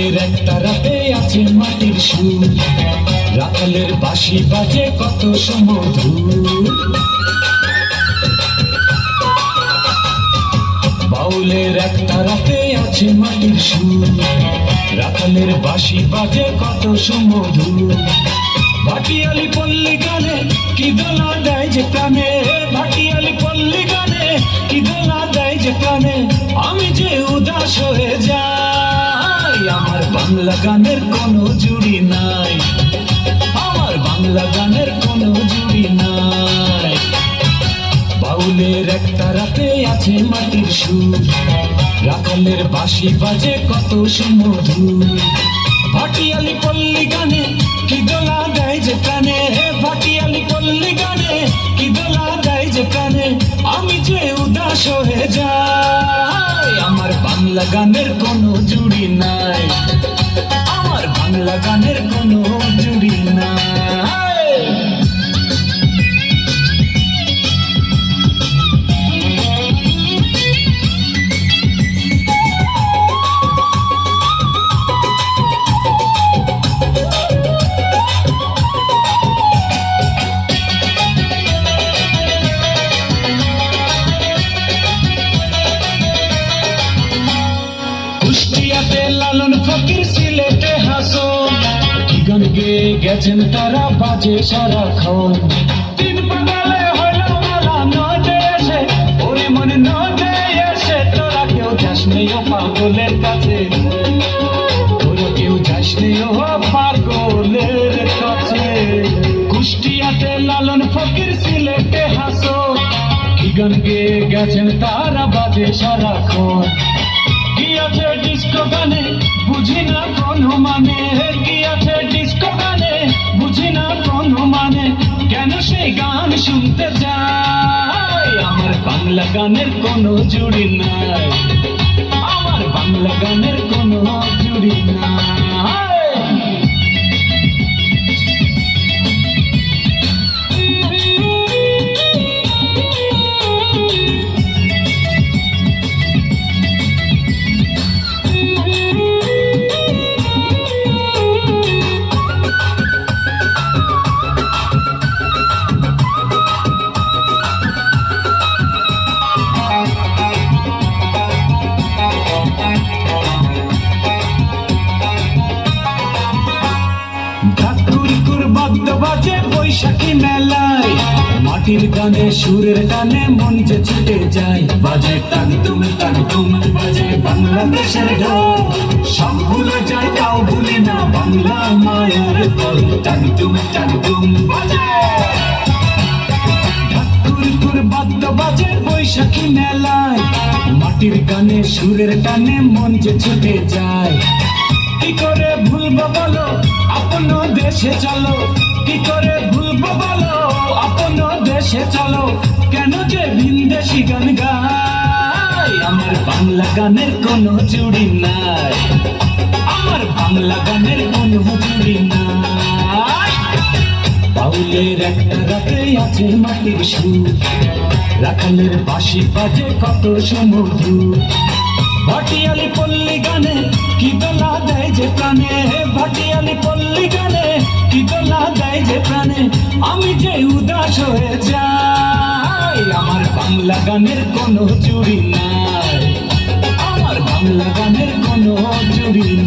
বাউলের একটা রাতে আছে মাটির সুর, রাখালের বাঁশি বাজে কত সুমধুর। বাউলের একটা রাতে আছে মাটির সুর, রাখালের বাঁশি বাজে কত সুমধুর। ভাটিয়ালি পল্লী গানে কি দোলা দেয় যে প্রাণে, ভাটিয়ালি পল্লী গানে কি দোলা দেয় যে প্রাণে। আমি যে উদাস হয়ে যাই, আমার বাংলা গানের কোনো জুড়ি নাই, আমার বাংলা গানের কোনো জুড়ি নাই। বাউলের একটা রাতে আছে মাটির সুর, রাখালের বাঁশি বাজে কত সুমধুর। ভাটিয়ালি পল্লী গানে কি দোলা দেয় যে প্রাণে, ভাটিয়ালি পল্লী গানে কি দোলা দেয় যে প্রাণে। আমি যে উদাস হয়ে যাই, আমার বাংলা গানের কোনো জুড়ি নাই, আমার বাংলা গানের কোনো জুড়ি নাই। কুষ্টিয়াতে লালন ফকির, সিলেটে হাসন, কি গান গেয়ে গেছেন তারা বাজে সারাক্ষণ। তিন পাগালে হইল মালা নদে এসে, ওরে মনে নদে এসে, তোরা কেউ যাস নেই ও পাগলের কাছে, তোরা কেউ যাস নেই ও পাগলের কাছে। কুষ্টিয়াতে লালন ফকির, সিলেটে হাসন, কি গান গেয়ে গেছেন তারা বাজে সারাক্ষণ। কি আছে ডিস্কো গানে বুঝি না কোনো মানে, কি আছে ডিস্কো গানে বুঝি না কোনো মানে। কেন সেই গান শুনতে যাই, আমার বাংলা গানের কোনো জুড়ি নাই, আমার বাংলা গানের কোনো জুড়ি নাই। বাজে বৈশাখী মেলায়, মাটির গানে সুরের গানে মন যে ছুটে যায়। বাজে টান তুম বাজে বাংলাদেশের ঢোল, সব ভুলে যায় তাও ভুলি না বাংলা মায়ের দল। টান তুম বাজে ঠাকুর বাদ্য বাজে বৈশাখী মেলায়, মাটির গানে সুরের গানে মন যে ছুটে যায়। কি করে ভুলবো বলো আপন দেশে চলো, কি করে ভুলবো বলো আপন দেশে চলো। কেন যে ভিনদেশি গান গাই, আমার বাংলা গানের কোনো জুড়ি নাই, আমার বাংলা গানের কোনো জুড়ি নাই। বাউলের একটা রাতে আছে মাটির সুর, রাখালের বাঁশি বাজে কত সুমধুর। ভাটিয়ালি পল্লী গানে কি দোলা দেয় যে প্রাণে, ভাটিয়ালি পল্লী গানে কি দোলা দেয় যে প্রাণে। আমি যে উদাস হয়ে যাই, আমার বাংলা গানের কোনো জুড়ি নাই, আমার বাংলা গানের কোনো জুড়ি নাই।